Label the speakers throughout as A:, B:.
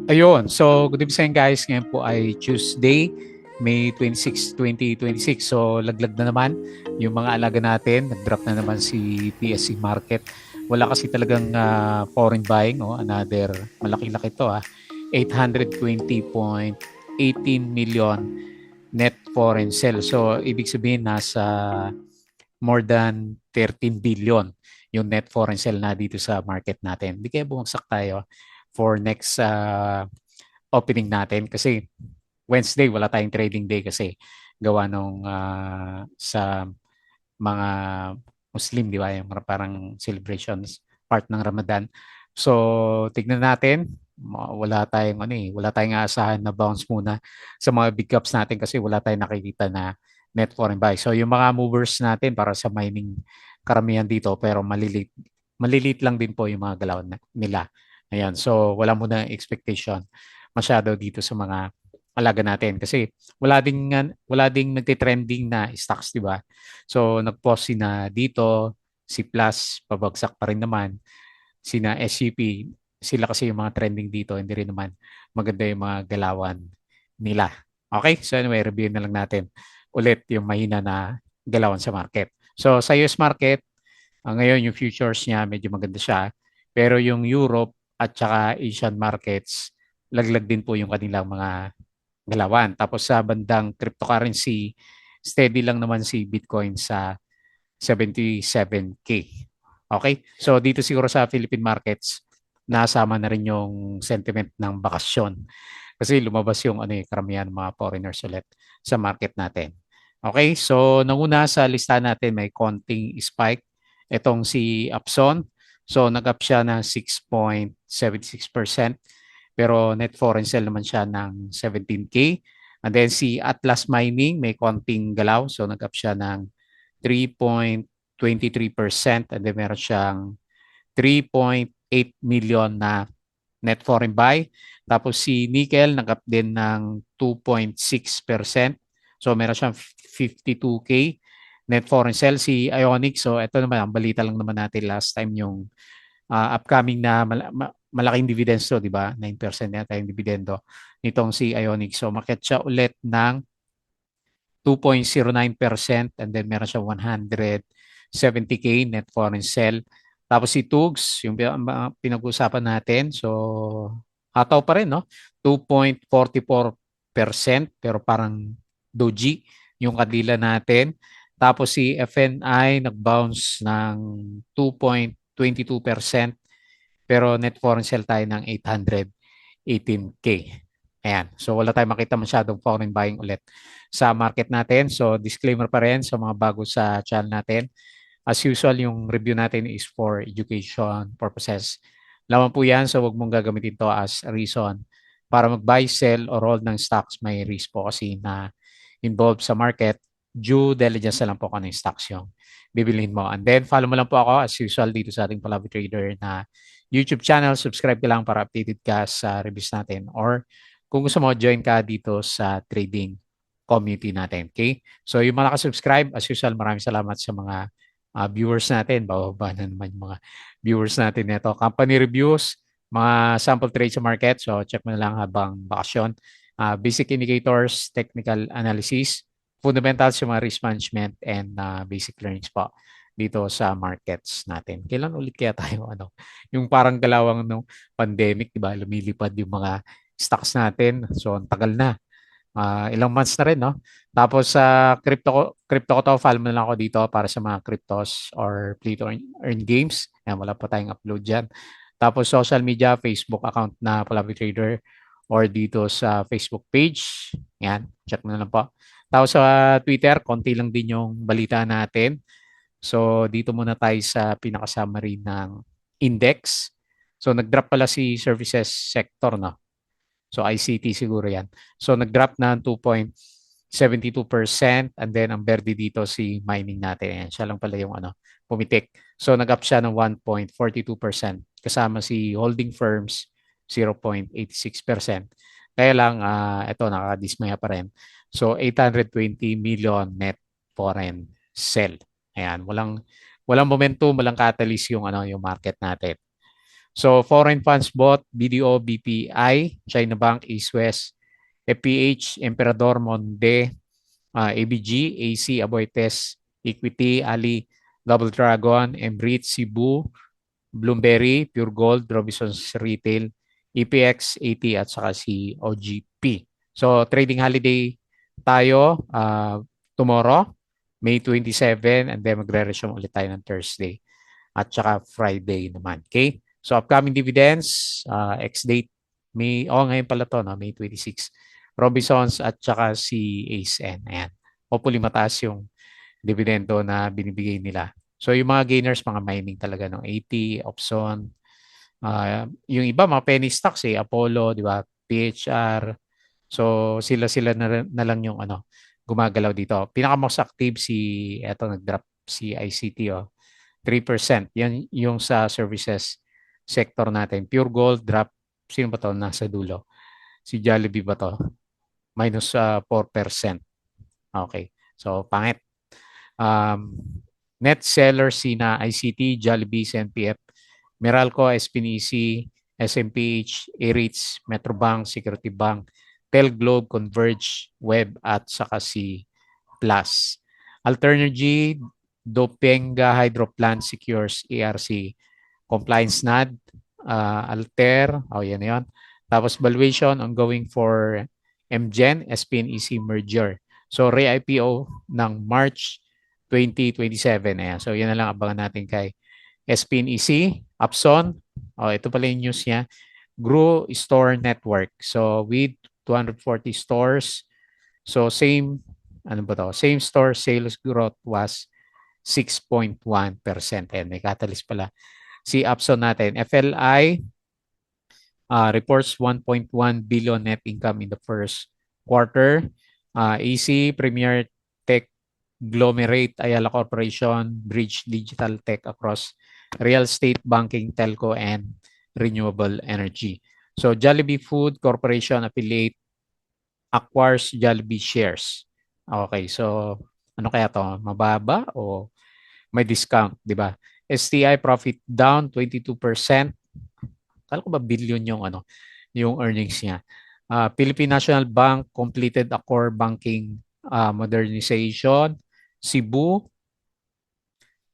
A: Ayun. So, good evening guys. Ngayon po ay Tuesday, May 26, 2026. So, laglag na naman yung mga alaga natin. Nag-drop na naman si PSC Market. Wala kasi talagang foreign buying. Oh. Another, malaki-laki to. 820.18 million net foreign sale. So, ibig sabihin nasa more than 13 billion yung net foreign sale na dito sa market natin. Hindi kaya bumagsak tayo for next opening natin kasi Wednesday wala tayong trading day kasi gawa nung sa mga Muslim, di ba? Yung parang celebrations part ng Ramadan. So, tignan natin. Wala tayong wala tayong aasahan na bounce muna sa mga big caps natin kasi wala tayong nakikita na net foreign buy. So, yung mga movers natin para sa mining karamihan dito pero malilit lang din po yung mga galaw nila. Ayan. So, wala muna expectation masyado dito sa mga alaga natin kasi wala ding nagte-trending na stocks, di ba? So nag-pause sina dito, si Plus pabagsak pa rin naman, sina SCP, sila kasi yung mga trending dito, hindi rin naman maganda yung mga galawan nila. Okay? So anyway, review na lang natin ulit yung mahina na galawan sa market. So sa US market, ngayon yung futures niya medyo maganda siya, pero yung Europe at saka Asian markets, laglag din po yung kanilang mga galawan. Tapos sa bandang cryptocurrency, steady lang naman si Bitcoin sa 77K. Okay? So dito siguro sa Philippine markets, nasama na rin yung sentiment ng bakasyon. Kasi lumabas yung karamihan ng mga foreigners ulit sa market natin. Okay? So nanguna sa lista natin may konting spike itong si Upson. So nag-up siya ng 6.76%. Pero net foreign sale naman siya ng 17K. And then si Atlas Mining may konting galaw. So nag-up siya ng 3.23%. And then meron siyang 3.8 million na net foreign buy. Tapos si Nickel nag-up din ng 2.6%. So meron siyang 52K net foreign sale. Si Ionic, so ito naman, ang balita lang naman natin last time yung upcoming na malaking dividends to, di ba? 9% yata yung dividendo nitong si Ionic. So, market siya ulit ng 2.09% and then meron siya 170K net foreign sale. Tapos si Tugs, yung pinag-usapan natin, so hataw pa rin, no? 2.44% pero parang doji yung kadila natin. Tapos si FNI nag-bounce ng 2.22% pero net foreign sale tayo ng 818K. Ayan. So wala tayong makita masyadong foreign buying ulit sa market natin. So disclaimer pa rin sa mga bago sa channel natin. As usual, yung review natin is for education purposes. Laman po yan, so wag mong gagamitin to as a reason para mag-buy, sell, or hold ng stocks. May risk po kasi na involved sa market. Due diligence na lang po kung ano yung stocks yung bibilihin mo. And then, follow mo lang po ako as usual dito sa ating Palabi Trader na YouTube channel. Subscribe ka lang para updated ka sa reviews natin. Or kung gusto mo, join ka dito sa trading community natin. Okay? So, yung mga nakasubscribe, as usual, maraming salamat sa mga viewers natin. Bababa na naman yung mga viewers natin nito. Company reviews, mga sample trades sa market. So, check mo na lang habang bakasyon. Basic indicators, technical analysis, fundamentals yung mga risk management, and basic learnings po dito sa markets natin. Kailan ulit kaya tayo, yung parang galawang ng pandemic, di ba? Lumilipad yung mga stocks natin. So, ang tagal na. Ilang months na rin, no? Tapos sa crypto ko to, follow mo na lang ako dito para sa mga cryptos or play to earn games. Yan, wala pa tayong upload dyan. Tapos social media, Facebook account na Palabi Trader or dito sa Facebook page. Yan, check mo na lang po. Tapos sa Twitter, konti lang din yung balita natin. So dito muna tayo sa pinaka-summary ng index. So nag-drop pala si services sector, no? So ICT siguro yan. So nag-drop na 2.72% and then ang verde dito si mining natin. Ayan, siya lang pala yung pumitik. So nag-up siya ng 1.42% kasama si holding firms 0.86%. Kaya lang ito nakadismaya pa rin. So 820 million net foreign sell. Ayan, walang momentum, walang catalyst yung yung market natin. So foreign funds bought, BDO, BPI, China Bank, East West, FPH, Emperador, Monde, ABG, AC, Aboitiz, Equity, Ali, Double Dragon, Emrit, Cebu, Bloomberry, Pure Gold, Robinsons Retail, EPX, AT at saka si OGP. So trading holiday tayo tomorrow, May 27, and then magre-resume ulit tayo ng Thursday at saka Friday naman. Okay? So upcoming dividends, ex-date, ngayon pala to, no? May 26. Robinsons at saka si ACE-N. Ayan. Hopefully mataas yung dividendo na binibigay nila. So yung mga gainers, mga mining talaga ng AT, Opson, yung iba mga penny stocks Apollo, di ba? PHR. So sila na lang yung gumagalaw dito. Pinaka most active nag-drop si ICT 3%. Yan yung sa services sector natin. Pure Gold drop, sino ba to nasa dulo? Si Jollibee ba to? Minus 4%. Okay. So pangit. Um, Net seller Sina, ICT, Jollibee, CNPF, Meralco, SPNEC, SMPH, A-REITs, Metrobank, Security Bank, Telglobe, Converge, Web at saka si Plus. Alternergy, Dopenga Hydroplant Secures ERC, Compliance NAD, Alter, yan yan. Tapos valuation ongoing for MGen, SPNEC merger. So re-IPO ng March 2027. Ayan. So yan na lang abangan natin kay SPNEC, Upson. Ito pala yung news niya. Grew Store Network. So with 240 stores. So same, ano ba to? Same store sales growth was 6.1%. And may catalyst pala si Upson natin. FLI reports 1.1 billion net income in the first quarter. AC, Premier Tech, Glomerate, Ayala Corporation, Bridge Digital Tech across real estate, banking, telco, and renewable energy. So Jollibee Food Corporation affiliate acquires Jollibee shares. Okay, so ano kaya to? Mababa o may discount, di ba? STI profit down 22%. Kala ko ba billion yung earnings niya. Philippine National Bank completed a core banking modernization. Cebu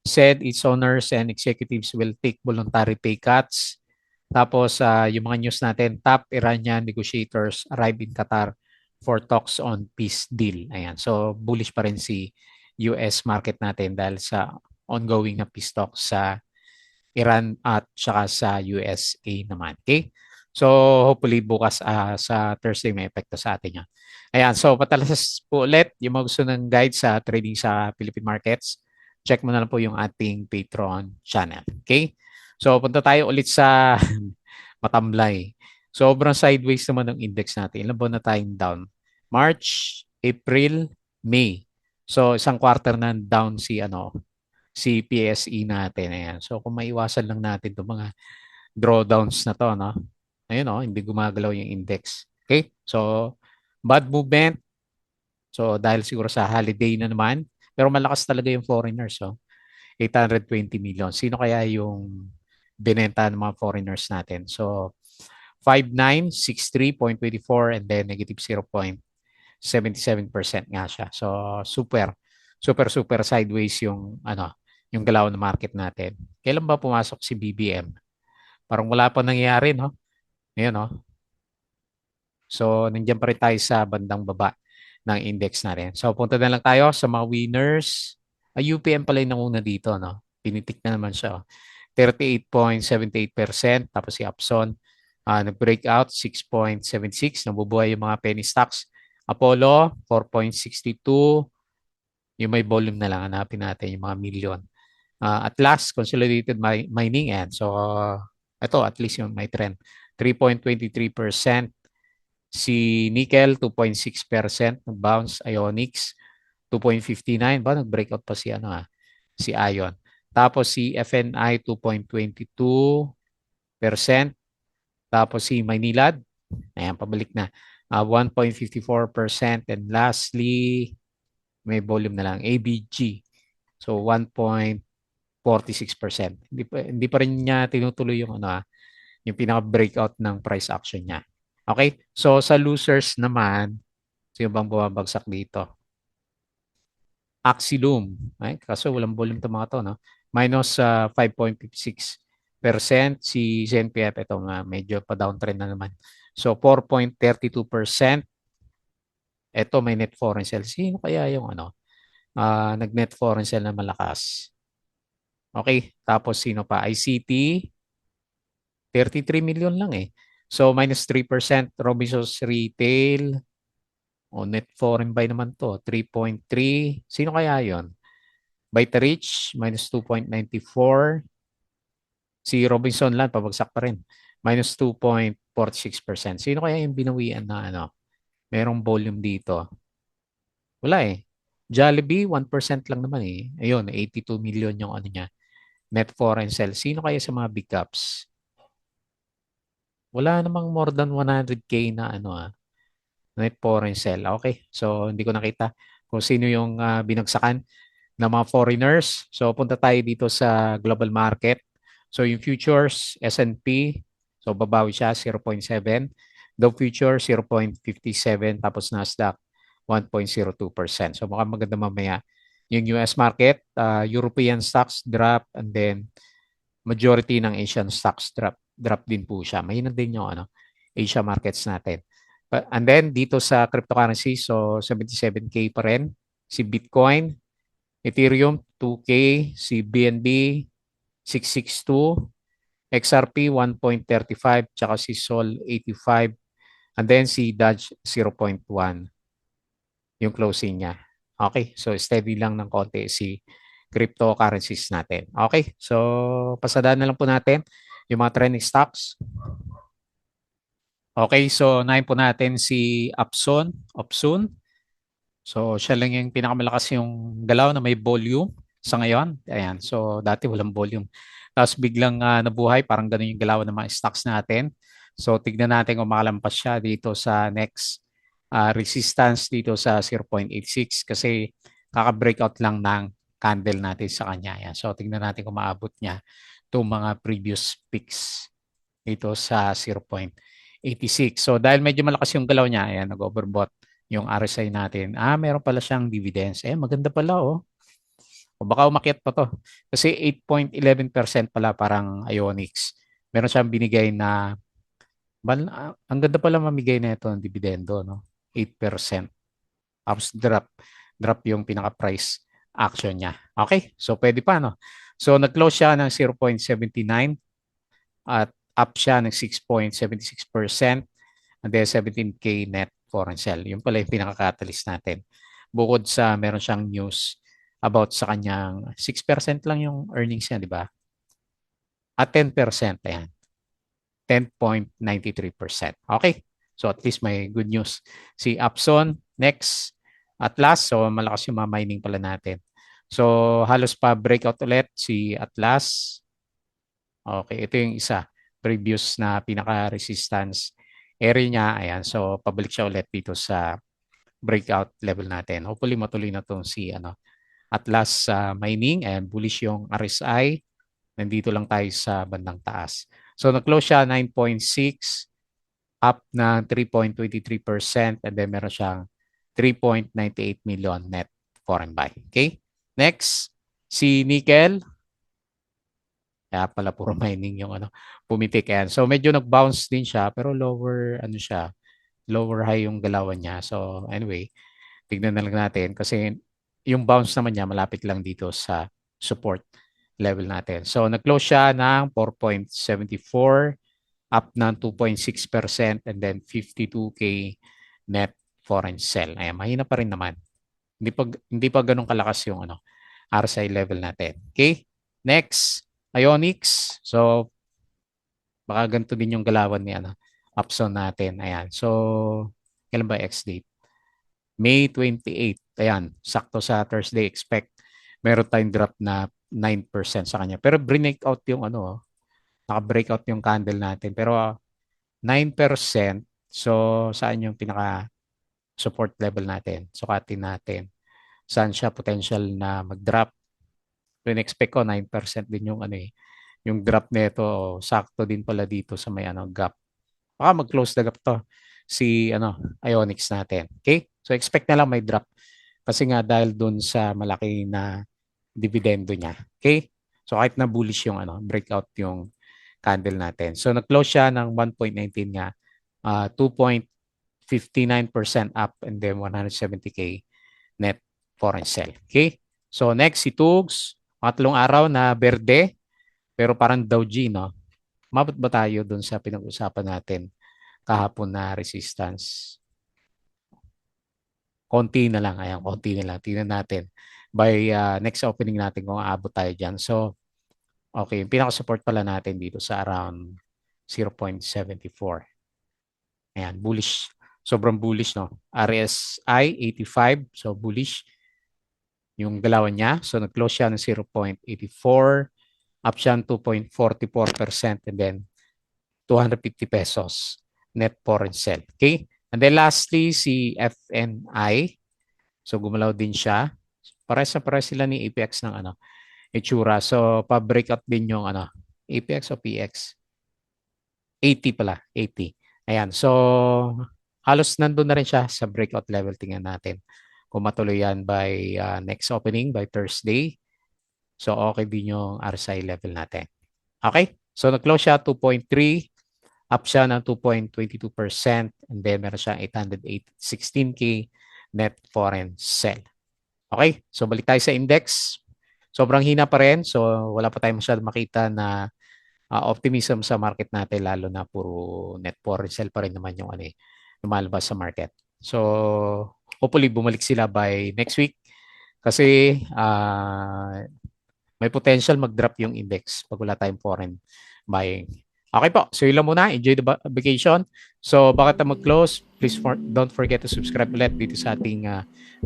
A: said its owners and executives will take voluntary pay cuts. Tapos yung mga news natin, top Iranian negotiators arrive in Qatar for talks on peace deal. Ayan. So bullish pa rin si US market natin dahil sa ongoing na peace talks sa Iran at saka sa USA naman. Okay? So hopefully bukas sa Thursday may epekto sa atin yan. Ayan, so patalasas po ulit yung mga gusto ng guide sa trading sa Philippine markets. Check mo na lang po yung ating Patreon channel. Okay? So punta tayo ulit sa matamlay. Sobrang sideways naman ng index natin. Ilan buwan na tayong down? March, April, May. So isang quarter na down si PSE natin. Ayan. So kung maiwasan lang natin itong mga drawdowns na to, no? Ayun, no? Hindi gumagalaw yung index. Okay? So, bad movement. So, dahil siguro sa holiday na naman. Pero malakas talaga yung foreigners. So, 820 million. Sino kaya yung binenta ng mga foreigners natin? So, 5963.24 and then negative 0.77% nga siya. So, super sideways yung galaw ng market natin. Kailan ba pumasok si BBM? Parang wala pa nangyayari, no? Ayan, no? So, nandiyan pa rin tayo sa bandang baba ng index na rin. So, punta na lang tayo sa mga winners. UPM pala yung nanguna dito, no? Pinitik na naman siya. 38.78%. Tapos si Upson, nag-breakout 6.76. Nabubuhay yung mga penny stocks. Apollo, 4.62. Yung may volume na lang, hanapin natin yung mga million. At last, consolidated mining end. So, ito at least yung may trend. 3.23%. Si Nickel, 2.6%. Nag-bounce. Ionics, 2.59. Ba, nag-breakout pa si Ion. Tapos si FNI, 2.22%. Tapos si Maynilad, ayan, pabalik na. 1.54%. And lastly, may volume na lang. ABG. So, 1.46%. Hindi pa rin niya tinutuloy yung yung pinaka-breakout ng price action niya. Okay? So, sa losers naman, sino bang bumabagsak dito? Axilum. Ay, kaso walang volume itong mga to, no? Minus 5.56%. Si ZNPF, ito nga, medyo pa-downtrend na naman. So, 4.32%. Ito, may net foreign sale. Sino kaya yung nag-net foreign sale na malakas? Okay, tapos sino pa? ICT, 33 million lang eh. So, minus 3%. Robinsons Retail, net foreign buy naman to, 3.3. Sino kaya yon? Vitarich, minus 2.94. Si Robinson Land, pabagsak pa rin. Minus 2.46%. Sino kaya yung binawian na merong volume dito? Wala eh. Jollibee, 1% lang naman eh. Ayun, 82 million yung niya. Net foreign sales. Sino kaya sa mga big caps? Wala namang more than 100K na net foreign sale. Okay. So, hindi ko nakita kung sino yung binagsakan ng mga foreigners. So, punta tayo dito sa global market. So, yung futures, S&P, so babawi siya, 0.7. Dow Future, 0.57. Tapos Nasdaq, 1.02%. So, mukhang maganda mamaya. Yung US market, European stocks drop, and then majority ng Asian stocks drop din po siya. Mahina din yung Asia markets natin. And then, dito sa cryptocurrency, so 77K pa rin. Si Bitcoin, Ethereum 2K, si BNB 662, XRP 1.35, tsaka si Sol 85, and then si Dodge 0.1 yung closing niya. Okay, so steady lang ng konti si cryptocurrencies natin. Okay, so pasadaan na lang po natin yung mga trending stocks. Okay, so nahin po natin si Opsun. So, siya lang yung pinakamalakas yung galaw na may volume sa ngayon. Ayan. So, dati walang volume. Tapos biglang nabuhay. Parang ganun yung galaw ng mga stocks natin. So, tignan natin kung makalampas siya dito sa next resistance dito sa 0.86 kasi kaka-breakout lang ng candle natin sa kanya. Ayan. So, tignan natin kung maabot niya itong mga previous peaks dito sa 0.86. So, dahil medyo malakas yung galaw niya, ayan, nag-overbought yung RSI natin. Meron pala siyang dividends. Maganda pala, oh. O baka umakyat pa to. Kasi 8.11% pala parang Ionix. Meron siyang binigay na, ang ganda pala mamigay na ito ng dividendo, no? 8%. Tapos drop yung pinaka-price action niya. Okay? So, pwede pa, no? So, nag-close siya ng 0.79 at up siya ng 6.76%. And then 17K net foreign sale. Yung pala yung pinaka-catalyst natin. Bukod sa meron siyang news about sa kanyang 6% lang yung earnings niya, di ba? At 10%, ayan. 10.93%. Okay. So at least may good news. Si Upson, next. Atlas, so malakas yung mga mining pala natin. So halos pa breakout ulit si Atlas. Okay, ito yung isa. Previous na pinaka-resistance area niya. Ayan, so pabalik siya ulit dito sa breakout level natin. Hopefully matuloy na itong si Atlas Mining and bullish yung RSI. Nandito lang tayo sa bandang taas. So nag-close siya 9.6 up na 3.23% and then meron siyang 3.98 million net foreign buy. Okay? Next, si Nickel. Kaya pala puro mining yung pumitik yan. So medyo nag-bounce din siya pero lower siya, lower high yung galawan niya. So anyway, tignan na lang natin kasi yung bounce naman niya malapit lang dito sa support level natin. So nag-close siya ng 4.74 up ng 2.6% and then 52K net foreign sell. Ayan, mahina pa rin naman. Hindi pa ganun kalakas yung RSI level natin. Okay? Next, Ionix. So baka ganito din yung galawan ni Upson natin. Ayan. So kailan ba ex-date? May 28. Ayan, sakto sa Thursday. Expect meron tayong drop na 9% sa kanya. Pero breakout yung naka-breakout yung candle natin. Pero 9%, so saan yung pinaka support level natin? Sukatin natin. Saan siya potential na mag-drop? So, in-expect ko 9% din yung yung drop nito, sakto din pala dito sa may gap. Baka mag-close the gap to si Ionics natin. Okay? So expect na lang may drop kasi nga dahil dun sa malaki na dividendo niya. Okay? So kahit na bullish yung breakout yung candle natin. So nag-close siya ng 1.19 nga, 2.59% up and then 170K net foreign sell. Okay? So next, si Tugs, pangatlong araw na berde, pero parang Dow-G, no? Mabot ba tayo dun sa pinag-usapan natin kahapon na resistance? Konti na lang. Ayan, konti na lang. Tingnan natin. By next opening natin kung aabot tayo dyan. So, okay. Yung pinaka-support pala natin dito sa around 0.74. Ayan, bullish. Sobrang bullish, no? RSI 85. So, bullish yung galawan niya. So, nag-close siya ng 0.84. Up siya ng 2.44% and then 250 pesos net foreign sell. Okay? And then lastly, si FNI. So gumalaw din siya. Pares na pares sila ni APX ng itsura. So pa-breakout din yung APX o PX? 80 pala, 80. Ayan. So halos nandun na rin siya sa breakout level. Tingnan natin kung matuloy yan by next opening, by Thursday. So okay din yung RSI level natin. Okay? So nag-close siya 2.3, up siya ng 2.22% and then meron siyang 816K net foreign sell. Okay? So balik tayo sa index. Sobrang hina pa rin. So wala pa tayong masyadong makita na optimism sa market natin, lalo na puro net foreign sell pa rin naman yung lumalabas sa market. So hopefully bumalik sila by next week kasi may potential mag-drop yung index pag wala tayong foreign buying. Okay po, so yun lang muna. Enjoy the vacation. So bakit na mag-close, please don't forget to subscribe ulit dito sa ating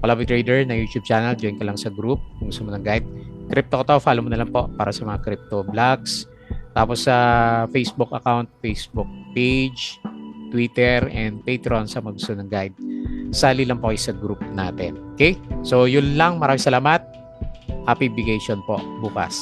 A: Palaboy Trader na YouTube channel. Join ka lang sa group kung gusto mo ng guide. Crypto ko to, follow mo na lang po para sa mga crypto vlogs. Tapos sa Facebook account, Facebook page, Twitter, and Patreon sa mga gusto ng guide. Sali lang po kayo sa group natin. Okay? So yun lang. Maraming salamat. Happy vacation po bukas.